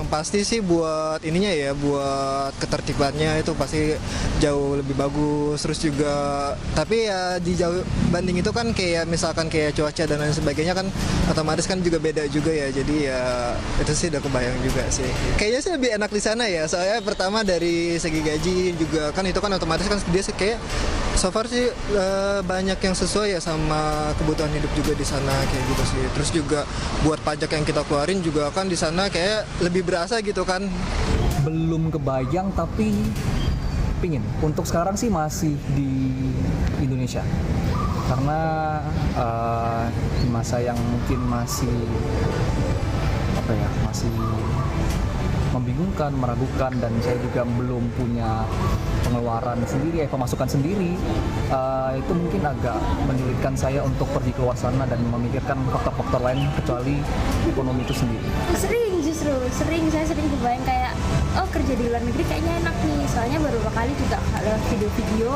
Yang pasti sih buat ininya ya, buat ketertibannya itu pasti jauh lebih bagus. Terus juga, tapi ya di jauh banding itu kan kayak misalkan kayak cuaca dan lain sebagainya kan otomatis kan juga beda juga ya. Jadi ya itu sih udah kebayang juga sih. Kayaknya sih lebih enak di sana ya. Soalnya pertama dari segi gaji juga kan itu kan otomatis kan dia sih kayak so far sih banyak yang sesuai ya sama kebutuhan hidup juga di sana kayak gitu sih. Terus juga buat pajak yang kita keluarin juga kan di sana kayak lebih berasa gitu kan. Belum kebayang tapi pingin. Untuk sekarang sih masih di Indonesia. Karena di masa yang mungkin masih masih membingungkan, meragukan, dan saya juga belum punya pengeluaran sendiri, pemasukan sendiri, itu mungkin agak menyulitkan saya untuk pergi keluar sana dan memikirkan faktor-faktor lain kecuali ekonomi itu sendiri. Saya sering kebayang kayak, oh kerja di luar negeri kayaknya enak nih, soalnya beberapa kali juga lewat video-video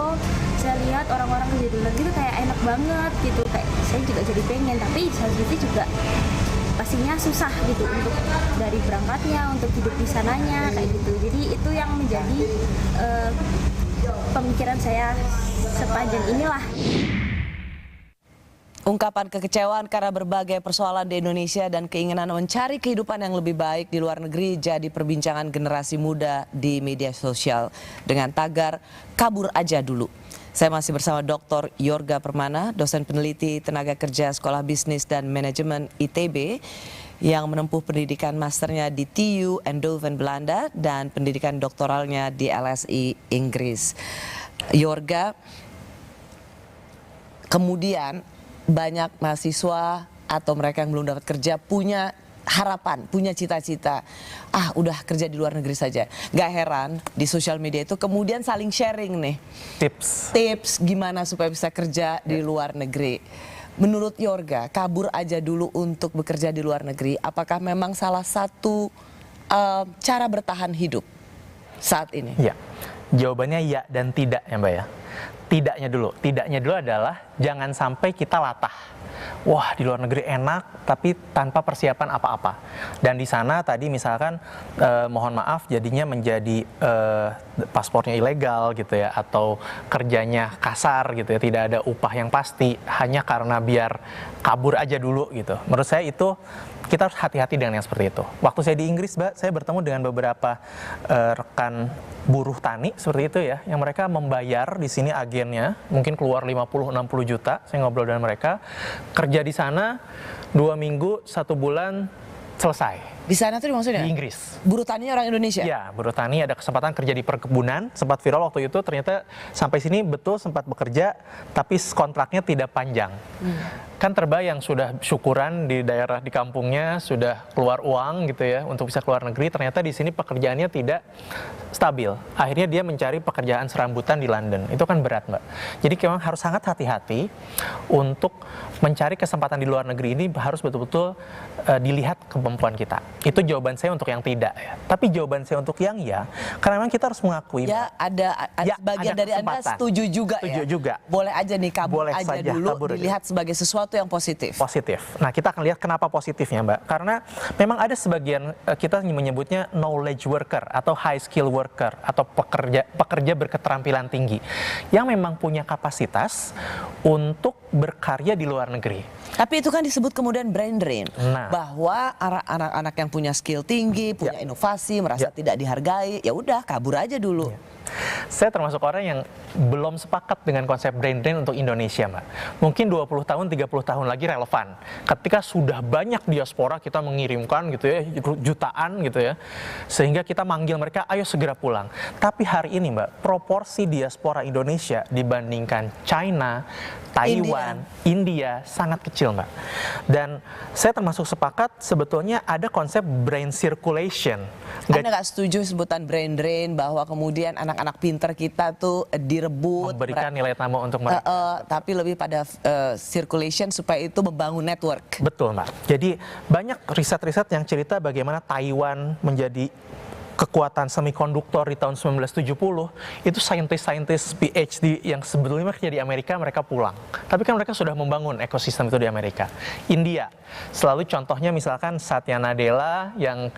saya lihat orang-orang kerja di luar negeri itu kayak enak banget gitu, kayak saya juga jadi pengen, tapi satu sisi juga pastinya susah gitu untuk dari berangkatnya, untuk hidup di sananya kayak gitu. Jadi itu yang menjadi pemikiran saya sepanjang inilah. Ungkapan kekecewaan karena berbagai persoalan di Indonesia dan keinginan mencari kehidupan yang lebih baik di luar negeri jadi perbincangan generasi muda di media sosial dengan tagar kabur aja dulu. Saya masih bersama Dr. Yorga Permana, dosen peneliti tenaga kerja Sekolah Bisnis dan Manajemen ITB yang menempuh pendidikan masternya di TU Eindhoven Belanda dan pendidikan doktoralnya di LSI Inggris. Yorga, kemudian banyak mahasiswa atau mereka yang belum dapat kerja punya harapan, punya cita-cita, udah kerja di luar negeri saja. Gak heran di sosial media itu kemudian saling sharing nih tips gimana supaya bisa kerja di luar negeri. Menurut Yorga, kabur aja dulu untuk bekerja di luar negeri, apakah memang salah satu cara bertahan hidup saat ini? Ya, jawabannya ya dan tidak ya Mbak ya. Tidaknya dulu adalah jangan sampai kita latah. Wah, di luar negeri enak, tapi tanpa persiapan apa-apa. Dan di sana tadi misalkan, mohon maaf, jadinya menjadi paspornya ilegal gitu ya, atau kerjanya kasar gitu ya, tidak ada upah yang pasti, hanya karena biar kabur aja dulu gitu. Menurut saya itu, kita harus hati-hati dengan yang seperti itu. Waktu saya di Inggris, Mbak, saya bertemu dengan beberapa rekan buruh tani seperti itu ya, yang mereka membayar di sini agennya, mungkin keluar 50-60 juta, saya ngobrol dengan mereka, kerja di sana 2 minggu, 1 bulan, selesai. Di sana tuh maksudnya? Di Inggris. Buruh taninya orang Indonesia? Ya, buruh tani ada kesempatan kerja di perkebunan, sempat viral waktu itu, ternyata sampai sini betul sempat bekerja, tapi kontraknya tidak panjang. Kan terbayang sudah syukuran di daerah di kampungnya, sudah keluar uang gitu ya, untuk bisa keluar negeri, ternyata di sini pekerjaannya tidak stabil. Akhirnya dia mencari pekerjaan serambutan di London. Itu kan berat, Mbak. Jadi memang harus sangat hati-hati untuk mencari kesempatan di luar negeri ini, harus betul-betul dilihat kemampuan kita. Itu jawaban saya untuk yang tidak ya. Tapi jawaban saya untuk yang ya, karena memang kita harus mengakui ya ada sebagian dari Anda setuju juga ya. Boleh aja nih kabur aja dulu, dilihat sebagai sesuatu yang positif. Nah, kita akan lihat kenapa positifnya, Mbak. Karena memang ada sebagian kita menyebutnya knowledge worker atau high skill worker atau pekerja berketerampilan tinggi yang memang punya kapasitas untuk berkarya di luar negeri. Tapi itu kan disebut kemudian brain drain, bahwa anak-anak yang punya skill tinggi, punya inovasi, merasa tidak dihargai, ya udah kabur aja dulu. Saya termasuk orang yang belum sepakat dengan konsep brain drain untuk Indonesia, Mbak. Mungkin 20 tahun, 30 tahun lagi relevan. Ketika sudah banyak diaspora kita mengirimkan gitu ya, jutaan gitu ya, sehingga kita manggil mereka, ayo segera pulang. Tapi hari ini, Mbak, proporsi diaspora Indonesia dibandingkan China, Taiwan, India sangat kecil, Mbak. Dan saya termasuk sepakat sebetulnya ada konsep brain circulation. Anda nggak setuju sebutan brain drain, bahwa kemudian anak-anak pinter kita tuh direbut, memberikan nilai tambah untuk mereka, tapi lebih pada circulation supaya itu membangun network. Betul, Mbak. Jadi banyak riset-riset yang cerita bagaimana Taiwan menjadi kekuatan semikonduktor di tahun 1970, itu saintis-saintis PhD yang sebetulnya kerja di Amerika, mereka pulang. Tapi kan mereka sudah membangun ekosistem itu di Amerika. India, selalu contohnya misalkan Satya Nadella yang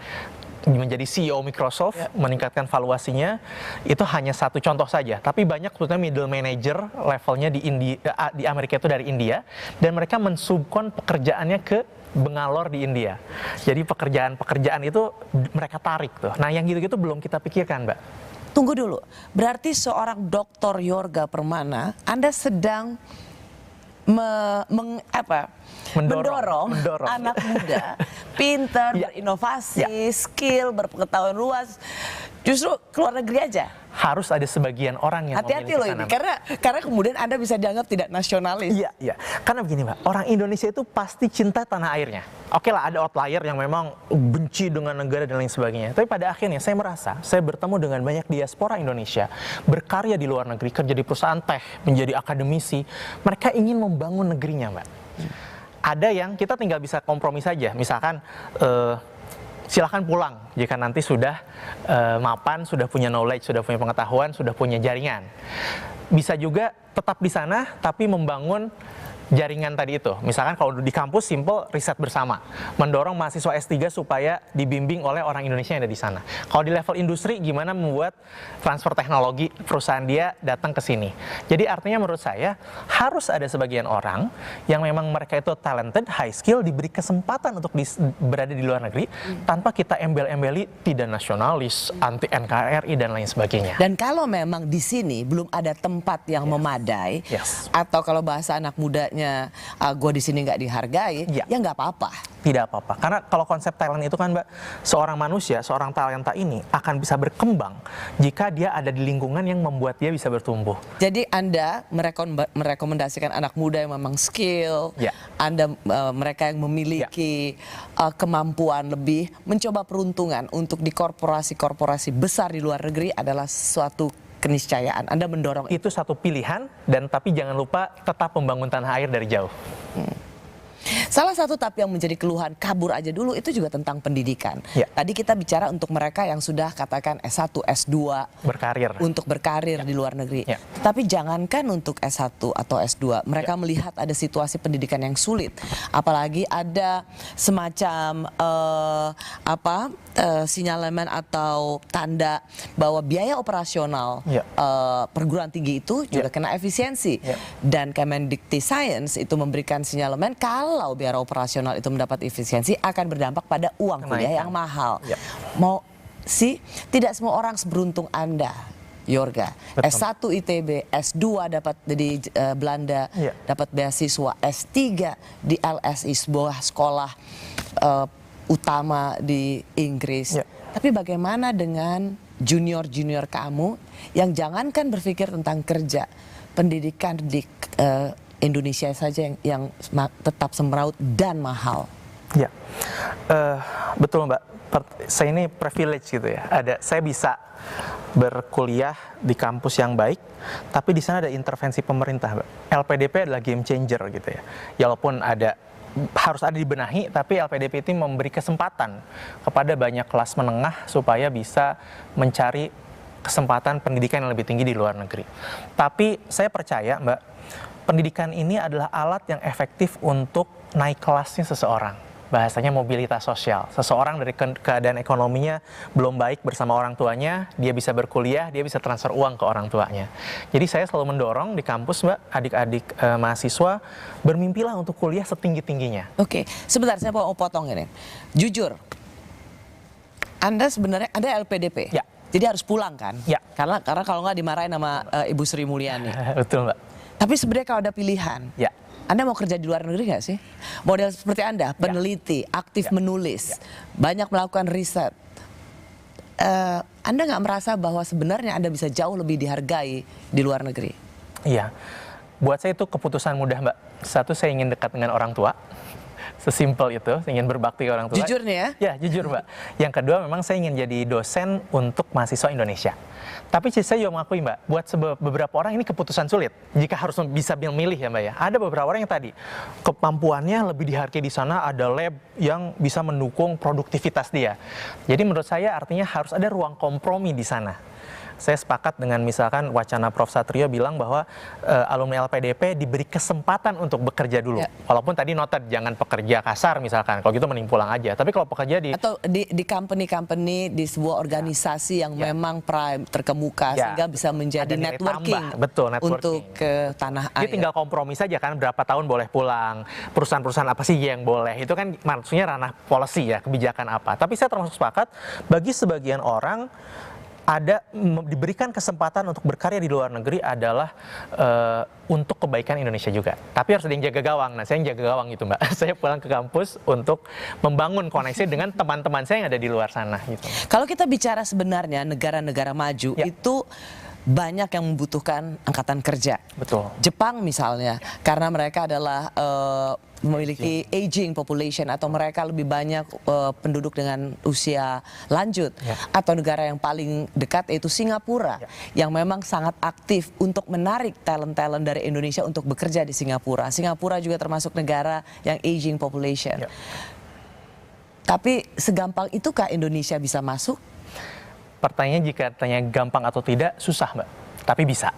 menjadi CEO Microsoft, meningkatkan valuasinya, itu hanya satu contoh saja. Tapi banyak sebetulnya middle manager levelnya di di Amerika itu dari India, dan mereka mensubkon pekerjaannya ke Bangalore di India. Jadi pekerjaan-pekerjaan itu mereka tarik tuh. Nah yang gitu-gitu belum kita pikirkan, Mbak. Tunggu dulu, berarti seorang Dr. Yorga Permana, Anda sedang mendorong anak muda pintar, berinovasi, skill, berpengetahuan luas, justru keluar negeri aja. Harus ada sebagian orang yang hati-hati loh ini, karena kemudian Anda bisa dianggap tidak nasionalis. Iya. Karena begini, Mbak, orang Indonesia itu pasti cinta tanah airnya. Oke lah, ada outlier yang memang benci dengan negara dan lain sebagainya. Tapi pada akhirnya saya merasa, saya bertemu dengan banyak diaspora Indonesia, berkarya di luar negeri, kerja di perusahaan tech, menjadi akademisi. Mereka ingin membangun negerinya, Mbak. Ada yang kita tinggal bisa kompromi saja, misalkan silahkan pulang jika nanti sudah mapan, sudah punya knowledge, sudah punya pengetahuan, sudah punya jaringan. Bisa juga tetap di sana tapi membangun jaringan tadi itu. Misalkan kalau di kampus simple riset bersama, mendorong mahasiswa S3 supaya dibimbing oleh orang Indonesia yang ada di sana. Kalau di level industri gimana membuat transfer teknologi perusahaan dia datang ke sini. Jadi artinya menurut saya harus ada sebagian orang yang memang mereka itu talented, high skill, diberi kesempatan untuk berada di luar negeri tanpa kita embel-embeli tidak nasionalis, anti NKRI dan lain sebagainya. Dan kalau memang di sini belum ada tempat yang memadai, atau kalau bahasa anak muda gue di sini nggak dihargai, ya nggak apa-apa. Tidak apa-apa. Karena kalau konsep talent itu kan, Mbak, seorang manusia, seorang talenta ini akan bisa berkembang jika dia ada di lingkungan yang membuat dia bisa bertumbuh. Jadi Anda merekomendasikan anak muda yang memang skill, Anda mereka yang memiliki kemampuan lebih, mencoba peruntungan untuk di korporasi-korporasi besar di luar negeri adalah suatu keniscayaan. Anda mendorong itu satu pilihan, dan tapi jangan lupa tetap membangun tanah air dari jauh. Salah satu tapi yang menjadi keluhan kabur aja dulu itu juga tentang pendidikan. Tadi kita bicara untuk mereka yang sudah katakan S1, S2 berkarir, untuk berkarir di luar negeri. Tapi jangankan untuk S1 atau S2, mereka melihat ada situasi pendidikan yang sulit. Apalagi ada semacam sinyalemen atau tanda bahwa biaya operasional perguruan tinggi itu juga kena efisiensi. Dan Kemendikti-Sains itu memberikan sinyalemen kalau biaya operasional itu mendapat efisiensi akan berdampak pada uang kuliah yang mahal. Tidak semua orang seberuntung Anda, Yorga. S1 ITB, S2 dapat di Belanda, dapat beasiswa, S3 di LSI, sebuah sekolah utama di Inggris. Tapi bagaimana dengan junior-junior kamu yang jangankan berpikir tentang kerja, pendidikan di Indonesia saja yang tetap semeraut dan mahal. Betul, Mbak. Saya ini privilege gitu ya. Saya bisa berkuliah di kampus yang baik, tapi di sana ada intervensi pemerintah, Mbak. LPDP adalah game changer gitu ya. Walaupun harus ada dibenahi, tapi LPDP itu memberi kesempatan kepada banyak kelas menengah supaya bisa mencari kesempatan pendidikan yang lebih tinggi di luar negeri. Tapi saya percaya, Mbak, pendidikan ini adalah alat yang efektif untuk naik kelasnya seseorang. Bahasanya mobilitas sosial. Seseorang dari keadaan ekonominya belum baik bersama orang tuanya, dia bisa berkuliah, dia bisa transfer uang ke orang tuanya. Jadi saya selalu mendorong di kampus, Mbak, adik-adik mahasiswa, bermimpilah untuk kuliah setinggi-tingginya. Oke, sebentar saya mau potong ini. Jujur, Anda sebenarnya Anda LPDP? Jadi harus pulang kan? Karena kalau nggak dimarahin sama Ibu Sri Mulyani. Betul, Mbak. Tapi sebenarnya kalau ada pilihan, Anda mau kerja di luar negeri nggak sih? Model seperti Anda, peneliti, aktif menulis, banyak melakukan riset. Anda nggak merasa bahwa sebenarnya Anda bisa jauh lebih dihargai di luar negeri? Iya, buat saya itu keputusan mudah, Mbak. Satu, saya ingin dekat dengan orang tua. Sesimpel itu, ingin berbakti ke orang tua. Jujur nih ya? Ya, jujur, Mbak. Yang kedua, memang saya ingin jadi dosen untuk mahasiswa Indonesia. Tapi saya juga mengakui, Mbak, buat beberapa orang ini keputusan sulit. Jika harus bisa memilih ya, Mbak ya. Ada beberapa orang yang tadi kemampuannya lebih dihargai di sana, ada lab yang bisa mendukung produktivitas dia. Jadi menurut saya artinya harus ada ruang kompromi di sana. saya sepakat dengan misalkan wacana Prof. Satrio bilang bahwa alumni LPDP diberi kesempatan untuk bekerja dulu. Ya. Walaupun tadi noted jangan pekerja kasar misalkan, kalau gitu mending pulang aja. Tapi kalau pekerja di Atau di company-company, di sebuah organisasi yang memang prime, terkemuka, Ya. sehingga bisa menjadi Ada nilai networking, tambah. Betul, networking. untuk ke tanah Dia air. tinggal kompromi saja kan, berapa tahun boleh pulang, perusahaan-perusahaan apa sih yang boleh, itu kan maksudnya ranah policy ya, kebijakan apa. Tapi saya termasuk sepakat, bagi sebagian orang diberikan kesempatan untuk berkarya di luar negeri adalah untuk kebaikan Indonesia juga. Tapi harus ada yang jaga gawang. Nah, saya yang jaga gawang itu, Mbak. Saya pulang ke kampus untuk membangun koneksi dengan teman-teman saya yang ada di luar sana gitu. Kalau kita bicara sebenarnya negara-negara maju Ya. itu banyak yang membutuhkan angkatan kerja. Betul. Jepang misalnya, karena mereka adalah memiliki aging population, atau mereka lebih banyak penduduk dengan usia lanjut. Ya. Atau negara yang paling dekat yaitu Singapura, yang memang sangat aktif untuk menarik talent-talent dari Indonesia untuk bekerja di Singapura. Singapura juga termasuk negara yang aging population. Ya. Tapi segampang itukah Indonesia bisa masuk? Pertanyaannya, jika tanya gampang atau tidak, susah, Mbak. Tapi bisa.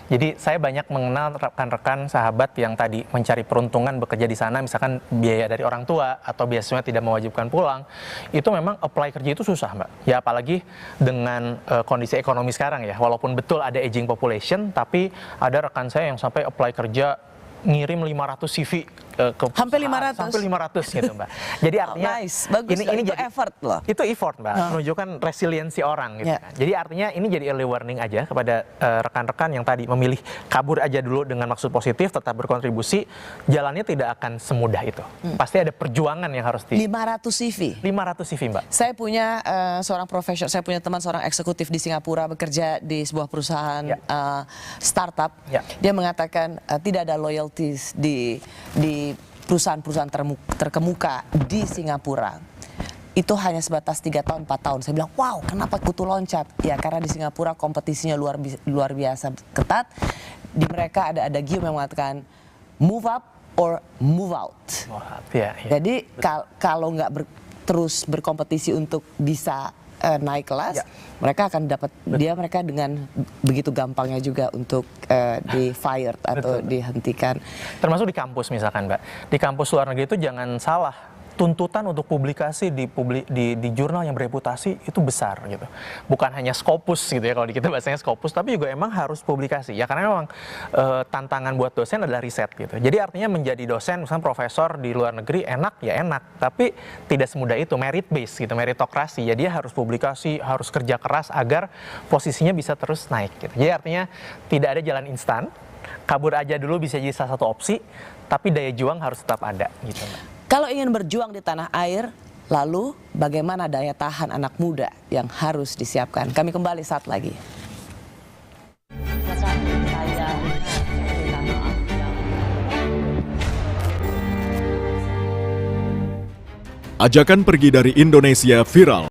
Jadi saya banyak mengenal rekan-rekan sahabat yang tadi mencari peruntungan bekerja di sana, misalkan biaya dari orang tua atau biasanya tidak mewajibkan pulang. Itu memang apply kerja itu susah, Mbak. Ya apalagi dengan kondisi ekonomi sekarang ya. Walaupun betul ada aging population, tapi ada rekan saya yang sampai apply kerja ngirim 500 CV ke Hampir perusahaan. 500? Sampai 500 gitu, Mbak. Jadi artinya Nice, bagus. Itu jadi effort loh. itu effort, Mbak, menunjukkan resiliensi orang gitu Ya. kan. Jadi artinya ini jadi early warning aja kepada rekan-rekan yang tadi memilih kabur aja dulu dengan maksud positif, tetap berkontribusi, jalannya tidak akan semudah itu. Pasti ada perjuangan yang harus 500 CV. 500 CV, Mbak. Saya punya seorang profesional, saya punya teman seorang eksekutif di Singapura, bekerja di sebuah perusahaan Ya. startup. Ya. Dia mengatakan tidak ada loyalties di perusahaan-perusahaan terkemuka di Singapura. Itu hanya sebatas 3 tahun, 4 tahun. Saya bilang, wow, kenapa kutu loncat? Ya karena di Singapura kompetisinya luar biasa ketat. Di mereka ada gium yang mengatakan move up or move out. Wah, ya, ya. Jadi kalau nggak terus berkompetisi untuk bisa naik kelas, Ya. mereka akan dapat mereka dengan begitu gampangnya juga untuk di fired atau dihentikan. Termasuk di kampus misalkan, Mbak. Di kampus luar negeri itu jangan salah, tuntutan untuk publikasi di jurnal yang bereputasi itu besar gitu. Bukan hanya Scopus gitu ya, kalau di kita bahasanya Scopus, tapi juga emang harus publikasi. Ya karena memang tantangan buat dosen adalah riset gitu. Jadi artinya menjadi dosen, misalnya profesor di luar negeri enak ya enak, tapi tidak semudah itu, merit based gitu, meritokrasi. Ya dia harus publikasi, harus kerja keras agar posisinya bisa terus naik gitu. Jadi artinya tidak ada jalan instan. Kabur aja dulu bisa jadi salah satu opsi, tapi daya juang harus tetap ada gitu, Mbak. Kalau ingin berjuang di tanah air, lalu bagaimana daya tahan anak muda yang harus disiapkan? Kami kembali saat lagi. Ajakan pergi dari Indonesia viral.